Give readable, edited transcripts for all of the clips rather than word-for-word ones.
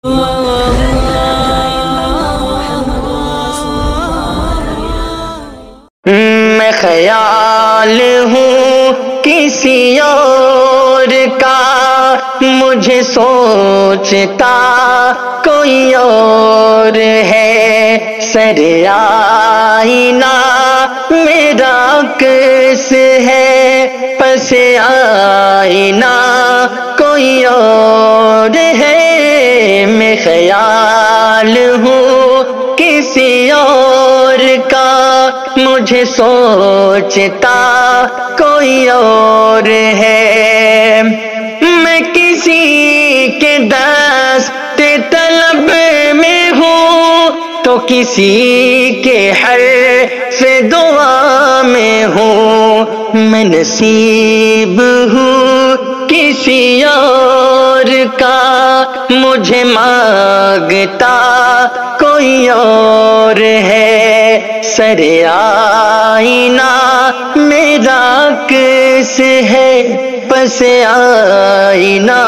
میں خیال ہوں کسی اور کا، مجھے سوچتا کوئی اور ہے، سر آئینہ میرا عکس ہے، پس آئینہ کوئی اور ہے۔ میں خیال ہوں کسی اور کا، مجھے سوچتا کوئی اور ہے۔ میں کسی کے دست طلب میں ہوں تو کسی کے حرف دعا میں ہوں، میں نصیب ہوں کسی اور کا، مجھے مانگتا کوئی اور ہے، سر آئینہ میرا عکس ہے، پس آئینہ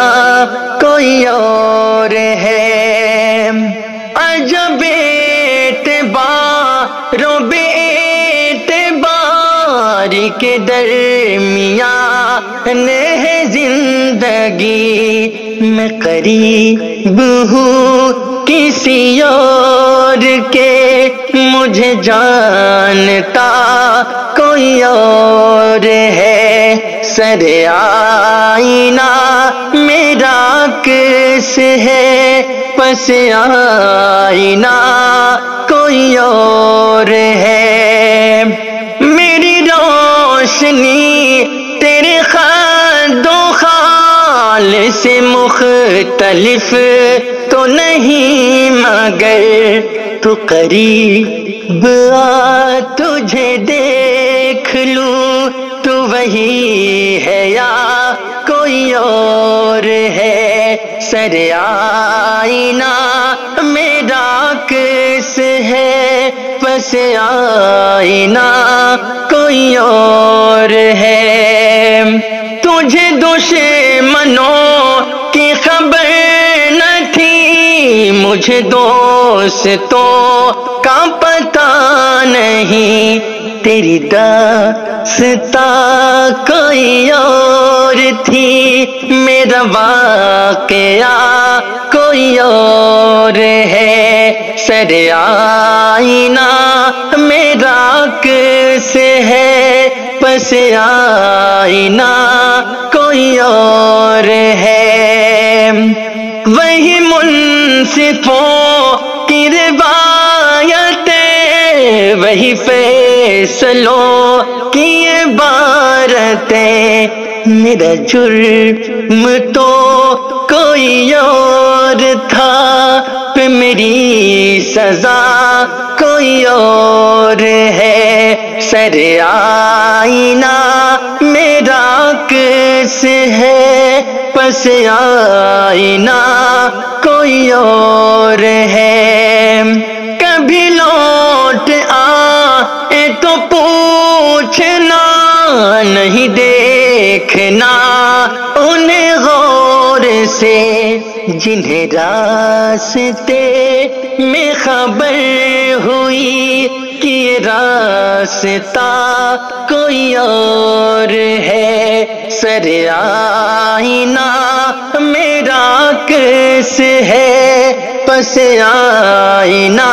کوئی اور ہے۔ عجب اعتبار و بے اعتبار کے درمیان ہے زندگی، میں قریب ہوں کسی اور کے، مجھے جانتا کوئی اور ہے، سر آئینہ میرا عکس ہے، پس آئینہ کوئی اور ہے۔ میری روشنی تیرے خد و خال سے مختلف تو نہیں، مگر تو قریب آ تجھے دیکھ لوں، تو وہی ہے یا کوئی اور ہے، سر آئینہ میرا عکس ہے، پس آئینہ کوئی اور ہے۔ تجھے دشمنوں کی خبر نہ تھی، مجھے دوستوں کا پتہ نہیں، تیری داستاں کوئی اور تھی، میرا واقعہ کوئی اور ہے، سر آئینہ میرا عکس ہے، پس آئینہ کوئی اور ہے۔ وہی منصفوں کی روایتیں، وہی فیصلوں کی عبارتیں، میرا جرم تو کوئی اور تھا، پہ میری سزا کوئی اور ہے، سر آئینہ میرا عکس ہے، پس آئینہ کوئی اور ہے۔ کبھی لوٹ آئے تو پوچھنا، نہیں دیکھنا انہیں غور سے، جنہیں راستے میں خبر ہوئی کہ یہ راستہ کوئی اور ہے، سر آئینہ میرا عکس ہے، پس آئینہ